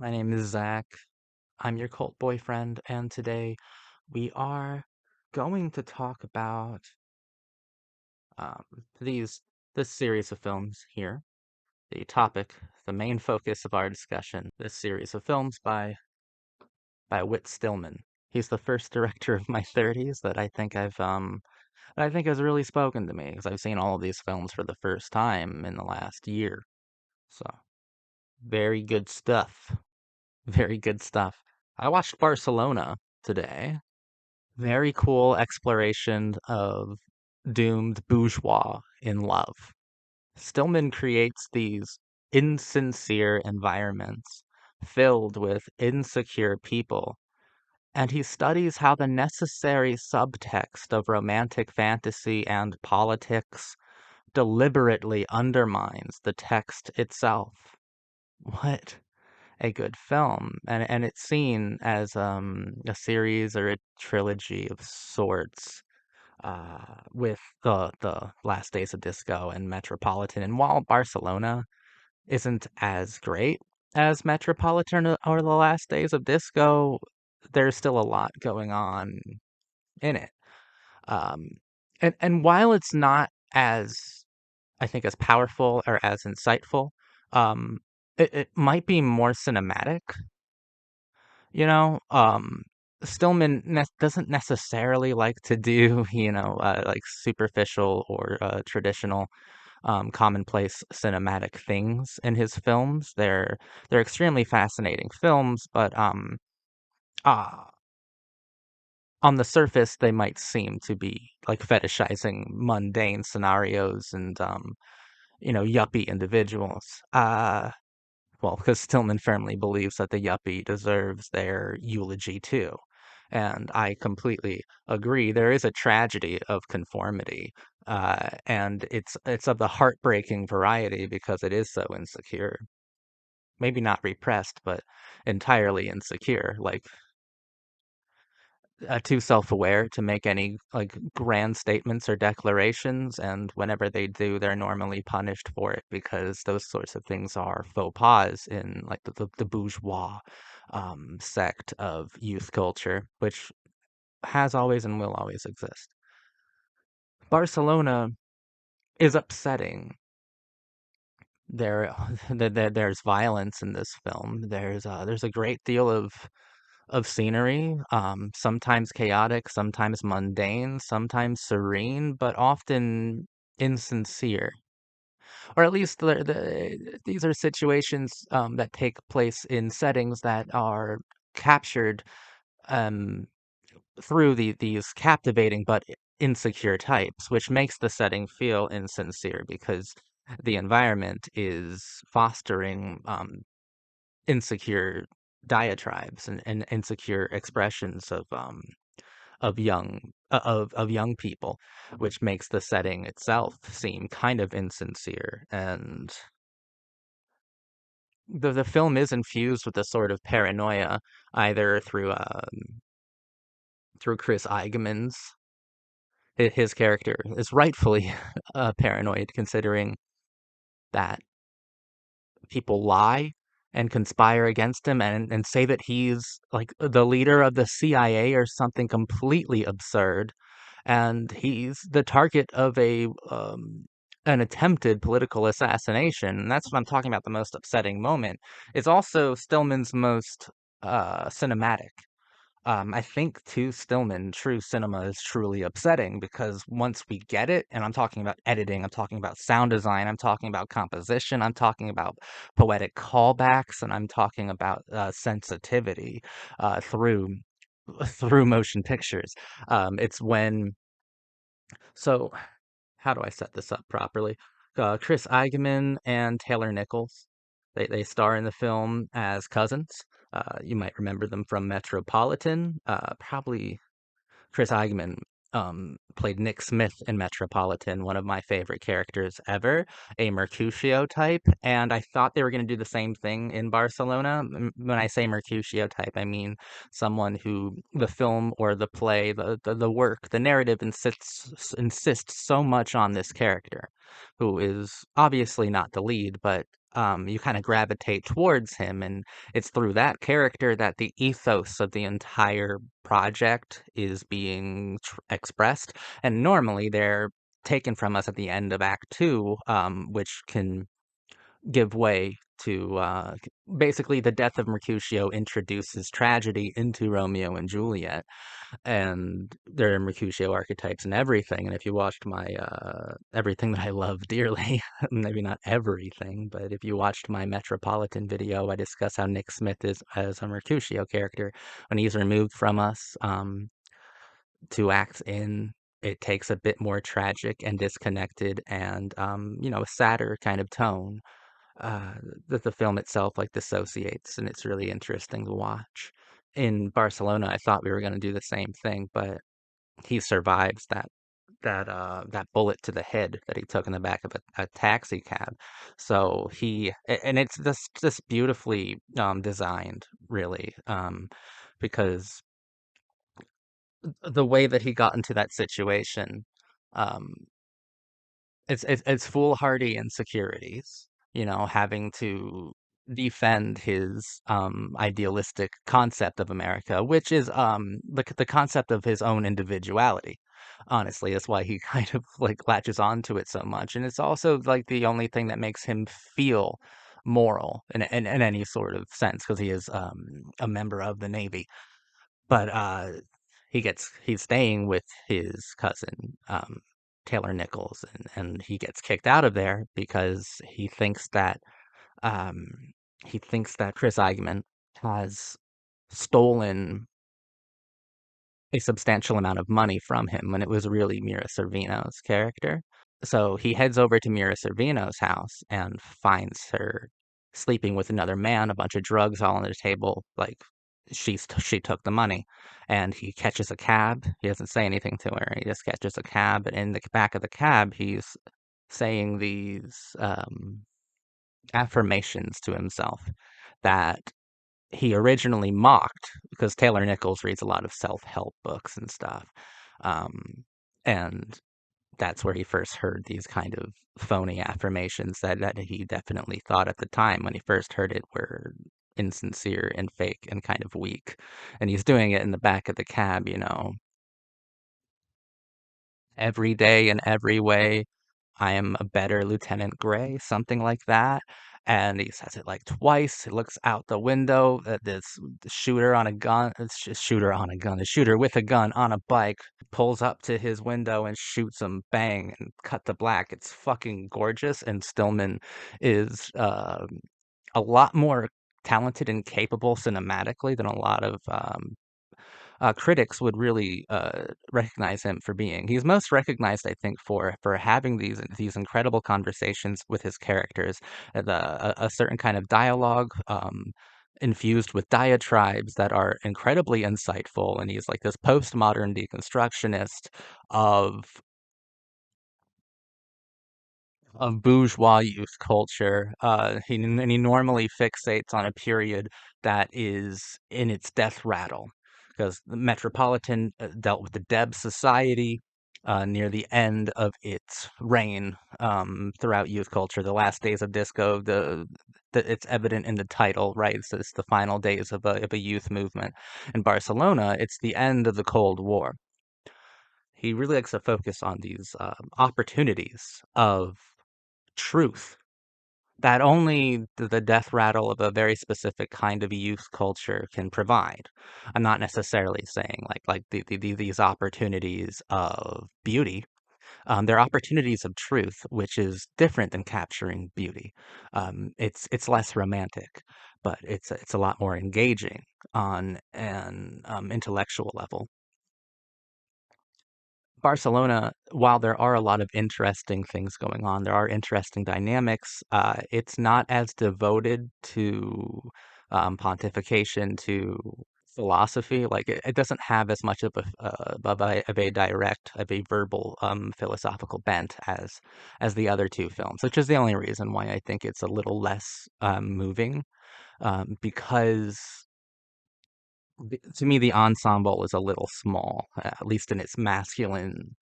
My name is Zach. I'm your cult boyfriend, and today we are going to talk about um, these this series of films here. The topic, the main focus of our discussion, this series of films by Whit Stillman. He's the first director of my 30s that I think has really spoken to me because I've seen all of these films for the first time in the last year. So very good stuff. Very good stuff. I watched Barcelona today. Very cool exploration of doomed bourgeois in love. Stillman creates these insincere environments filled with insecure people, and he studies how the necessary subtext of romantic fantasy and politics deliberately undermines the text itself. What a good film. And it's seen as a series or a trilogy of sorts with the Last Days of Disco and Metropolitan. And while Barcelona isn't as great as Metropolitan or the Last Days of Disco, there's still a lot going on in it. Um, and while it's not as I think as powerful or as insightful, um, it might be more cinematic. You know, Stillman doesn't necessarily like to do, like superficial or traditional, commonplace cinematic things in his films. They're extremely fascinating films, but uh, on the surface, they might seem to be like fetishizing mundane scenarios and yuppie individuals. Well, because Stillman firmly believes that the yuppie deserves their eulogy too. And I completely agree. There is a tragedy of conformity, and it's of the heartbreaking variety because it is so insecure. Maybe not repressed, but entirely insecure. Like too self-aware to make any like grand statements or declarations, and whenever they do, they're normally punished for it because those sorts of things are faux pas in like the bourgeois sect of youth culture, which has always and will always exist. Barcelona is upsetting. There, there's violence in this film. There's a great deal of scenery, sometimes chaotic, sometimes mundane, sometimes serene, but often insincere. Or at least these are situations that take place in settings that are captured um, through these captivating but insecure types, which makes the setting feel insincere because the environment is fostering insecure diatribes and insecure expressions of young people, which makes the setting itself seem kind of insincere. And the film is infused with a sort of paranoia, either through Chris Eigeman's his character is rightfully paranoid, considering that people lie and conspire against him and say that he's like the leader of the CIA or something completely absurd, and he's the target of a an attempted political assassination. And that's what I'm talking about. The most upsetting moment. It's also Stillman's most cinematic. I think to Stillman, true cinema is truly upsetting because once we get it, and I'm talking about editing, I'm talking about sound design, I'm talking about composition, I'm talking about poetic callbacks, and I'm talking about sensitivity through through motion pictures. It's when so how do I set this up properly? Chris Eigeman and Taylor Nichols, they star in the film as cousins. You might remember them from Metropolitan. Probably Chris Eigeman played Nick Smith in Metropolitan, one of my favorite characters ever, a Mercutio type. And I thought they were going to do the same thing in Barcelona. When I say Mercutio type, I mean someone who the film or the play, the work, the narrative insists so much on this character, who is obviously not the lead, but you kind of gravitate towards him, and it's through that character that the ethos of the entire project is being expressed. And normally they're taken from us at the end of Act Two, which can give way to basically the death of Mercutio introduces tragedy into Romeo and Juliet, and there are Mercutio archetypes and everything. And if you watched my everything that I love dearly, maybe not everything, but if you watched my Metropolitan video, I discuss how Nick Smith is as a Mercutio character. When he's removed from us, to act in, it takes a bit more tragic and disconnected and a sadder kind of tone uh, that the film itself like dissociates, and it's really interesting to watch. In Barcelona, I thought we were going to do the same thing, but he survives that bullet to the head that he took in the back of a taxi cab. So and it's just beautifully designed, really, because the way that he got into that situation, um, it's foolhardy insecurities, having to defend his idealistic concept of America, which is the concept of his own individuality. Honestly, that's why he kind of like latches onto it so much, and it's also like the only thing that makes him feel moral in any sort of sense because he is a member of the Navy. But he's staying with his cousin, Taylor Nichols, and he gets kicked out of there because um he thinks that Chris Eichman has stolen a substantial amount of money from him when it was really Mira Sorvino's character. So he heads over to Mira Sorvino's house and finds her sleeping with another man, a bunch of drugs all on the table, like she took the money. And he catches a cab. He doesn't say anything to her. He just catches a cab, and in the back of the cab, he's saying these affirmations to himself that he originally mocked because Taylor Nichols reads a lot of self-help books and stuff. Um, and that's where he first heard these kind of phony affirmations that he definitely thought at the time when he first heard it were insincere and fake and kind of weak. And he's doing it in the back of the cab, every day in every way. I am a better Lieutenant Gray, something like that. And he says it like twice. He looks out the window at this shooter on a gun, it's just shooter on a gun, a shooter with a gun on a bike pulls up to his window and shoots him, bang, and cut to black. It's fucking gorgeous. And Stillman is a lot more talented and capable cinematically than a lot of critics would really recognize him for being. He's most recognized, I think, for having these incredible conversations with his characters, a certain kind of dialogue. Infused with diatribes that are incredibly insightful, and he's like this postmodern deconstructionist of bourgeois youth culture. And he normally fixates on a period that is in its death rattle, because the Metropolitan dealt with the Deb Society near the end of its reign throughout youth culture. The last days of disco, it's evident in the title, right? It's the final days of a youth movement. In Barcelona, it's the end of the Cold War. He really likes to focus on these opportunities of truth that only the death rattle of a very specific kind of youth culture can provide. I'm not necessarily saying like these opportunities of beauty. They're opportunities of truth, which is different than capturing beauty. It's less romantic, but it's a lot more engaging on an intellectual level. Barcelona, while there are a lot of interesting things going on, there are interesting dynamics. It's not as devoted to pontification, to philosophy. Like it doesn't have as much of a direct, of a verbal philosophical bent as the other two films, which is the only reason why I think it's a little less moving. Because to me, the ensemble is a little small, at least in its masculine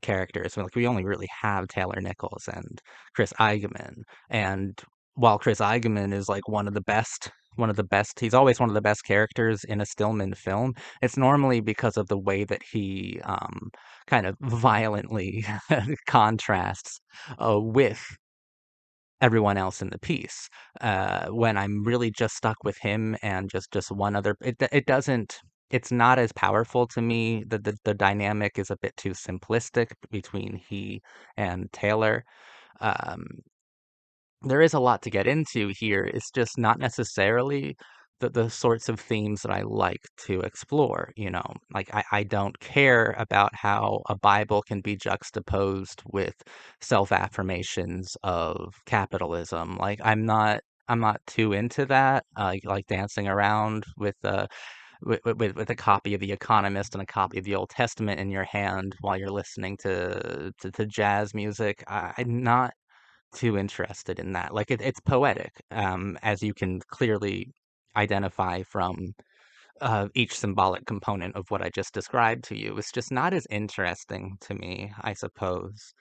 characters. Like we only really have Taylor Nichols and Chris Eigeman, and while Chris Eigeman is like one of the best, he's always one of the best characters in a Stillman film. It's normally because of the way that he kind of violently contrasts with everyone else in the piece. When I'm really just stuck with him and just one other, it doesn't. It's not as powerful to me. The dynamic is a bit too simplistic between he and Taylor. Um, there is a lot to get into here. It's just not necessarily the sorts of themes that I like to explore, you know. Like I don't care about how a Bible can be juxtaposed with self-affirmations of capitalism. Like I'm not too into that. Like dancing around with a copy of The Economist and a copy of the Old Testament in your hand while you're listening to jazz music. I'm not too interested in that. Like it's poetic, as you can clearly identify from each symbolic component of what I just described to you. It's just not as interesting to me, I suppose.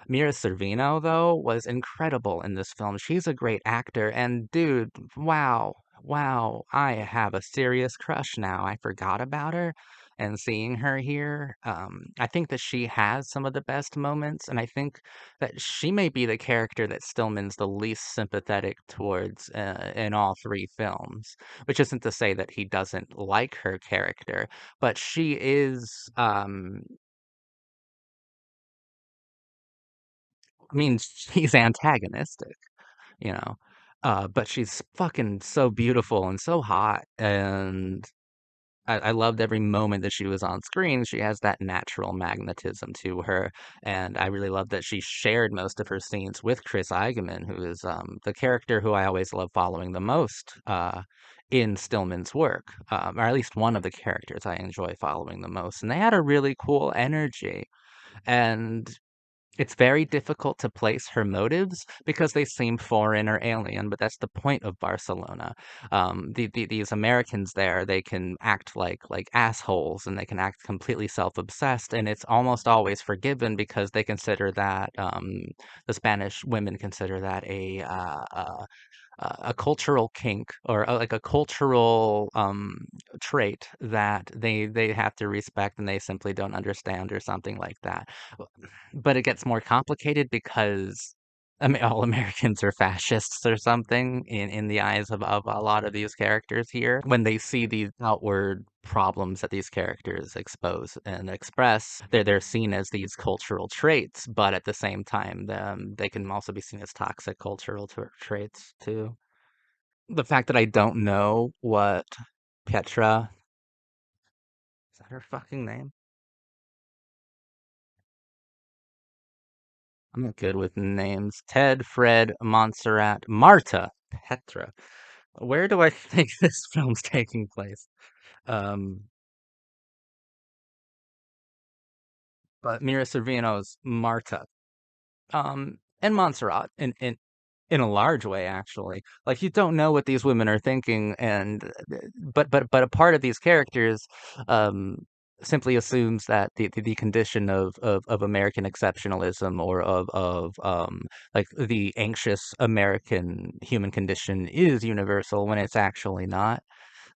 Mira Sorvino, though, was incredible in this film. She's a great actor, and dude, wow, wow, I have a serious crush now. I forgot about her, and seeing her here, I think that she has some of the best moments, and I think that she may be the character that Stillman's the least sympathetic towards in all three films, which isn't to say that he doesn't like her character, but she is, I mean, she's antagonistic. You know? But she's fucking so beautiful and so hot, and I loved every moment that she was on screen. She has that natural magnetism to her, and I really love that she shared most of her scenes with Chris Eigeman, who is the character who I always love following the most in Stillman's work, or at least one of the characters I enjoy following the most. And they had a really cool energy, and it's very difficult to place her motives because they seem foreign or alien, but that's the point of Barcelona. These Americans there, they can act like assholes and they can act completely self-obsessed, and it's almost always forgiven because they consider that the Spanish women consider that a cultural kink or like a cultural trait that they have to respect and they simply don't understand or something like that. But it gets more complicated because I mean, all Americans are fascists or something in the eyes of a lot of these characters here. When they see these outward problems that these characters expose and express, they're seen as these cultural traits, but at the same time, they can also be seen as toxic cultural traits too. The fact that I don't know what Petra, is that her fucking name? I'm not good with names. Ted, Fred, Montserrat, Marta, Petra. Where do I think this film's taking place? Um, but Mira Sorvino's Marta. And Montserrat in a large way, actually. Like you don't know what these women are thinking, and but a part of these characters um, simply assumes that the condition of American exceptionalism or of like the anxious American human condition is universal when it's actually not.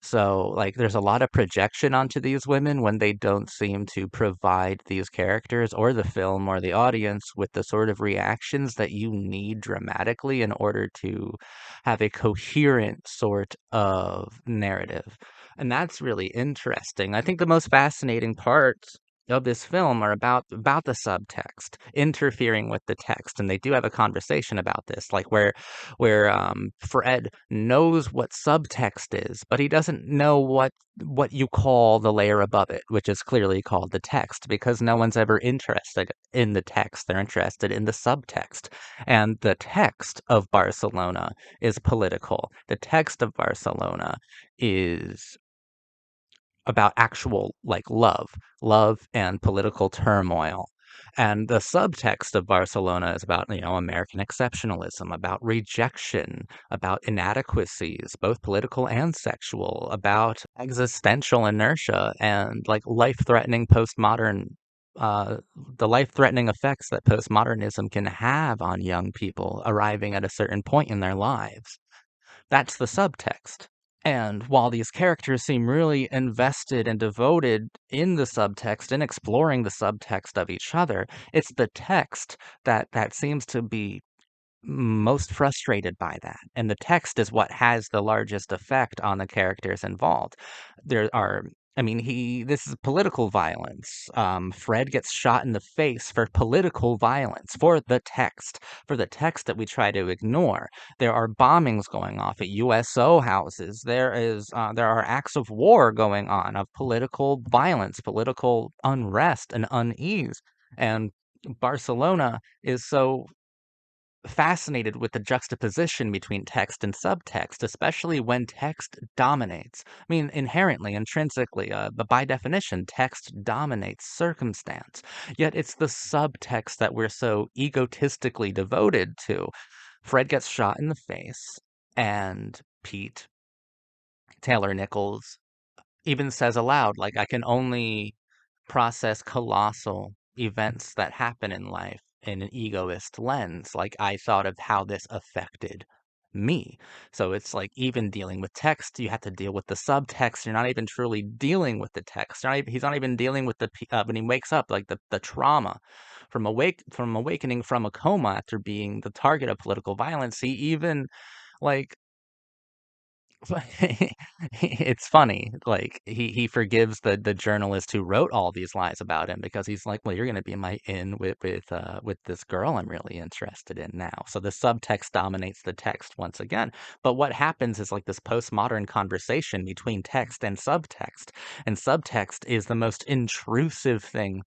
So, like, there's a lot of projection onto these women when they don't seem to provide these characters or the film or the audience with the sort of reactions that you need dramatically in order to have a coherent sort of narrative. And that's really interesting. I think the most fascinating parts of this film are about the subtext interfering with the text, and they do have a conversation about this, like where Fred knows what subtext is, but he doesn't know what you call the layer above it, which is clearly called the text, because no one's ever interested in the text. They're interested in the subtext. And the text of Barcelona is political. The text of Barcelona is about actual like love and political turmoil. And the subtext of Barcelona is about, you know, American exceptionalism, about rejection, about inadequacies, both political and sexual, about existential inertia and like life-threatening postmodern uh, the life-threatening effects that postmodernism can have on young people arriving at a certain point in their lives. That's the subtext. And while these characters seem really invested and devoted in the subtext and exploring the subtext of each other, it's the text that seems to be most frustrated by that, and the text is what has the largest effect on the characters involved. There are I mean, he this is political violence. Fred gets shot in the face for political violence, for the text that we try to ignore. There are bombings going off at USO houses. There are acts of war going on, of political violence, political unrest and unease, and Barcelona is so fascinated with the juxtaposition between text and subtext, especially when text dominates. I mean, inherently, intrinsically, but by definition, text dominates circumstance. Yet it's the subtext that we're so egotistically devoted to. Fred gets shot in the face, and Pete, Taylor Nichols, even says aloud, like, I can only process colossal events that happen in life in an egoist lens. Like, I thought of how this affected me. So it's like even dealing with text, you have to deal with the subtext. You're not even truly dealing with the text. He's not even dealing with when he wakes up, like the trauma from awakening from a coma after being the target of political violence. He even like it's funny, like, he forgives the journalist who wrote all these lies about him because he's like, "Well, you're gonna be my in with this girl I'm really interested in now." So the subtext dominates the text once again, but what happens is, like, this postmodern conversation between text and subtext is the most intrusive thing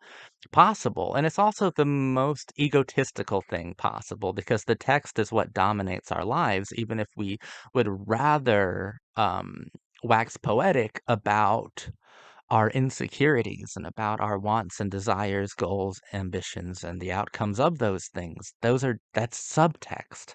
possible, and it's also the most egotistical thing possible because the text is what dominates our lives, even if we would rather wax poetic about our insecurities and about our wants and desires, goals, ambitions, and the outcomes of those things. That's subtext.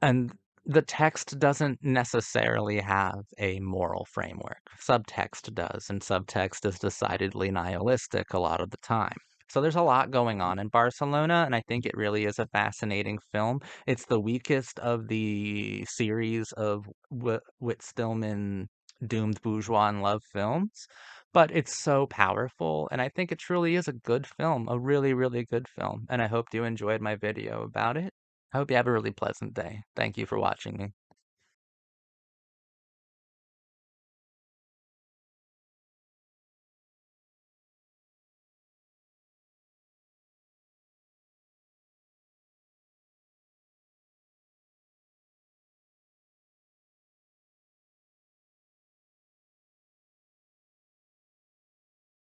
And the text doesn't necessarily have a moral framework. Subtext does, and subtext is decidedly nihilistic a lot of the time. So there's a lot going on in Barcelona, and I think it really is a fascinating film. It's the weakest of the series of Whit Stillman doomed bourgeois and love films, but it's so powerful, and I think it truly is a good film, a really, really good film. And I hope you enjoyed my video about it. I hope you have a really pleasant day. Thank you for watching me.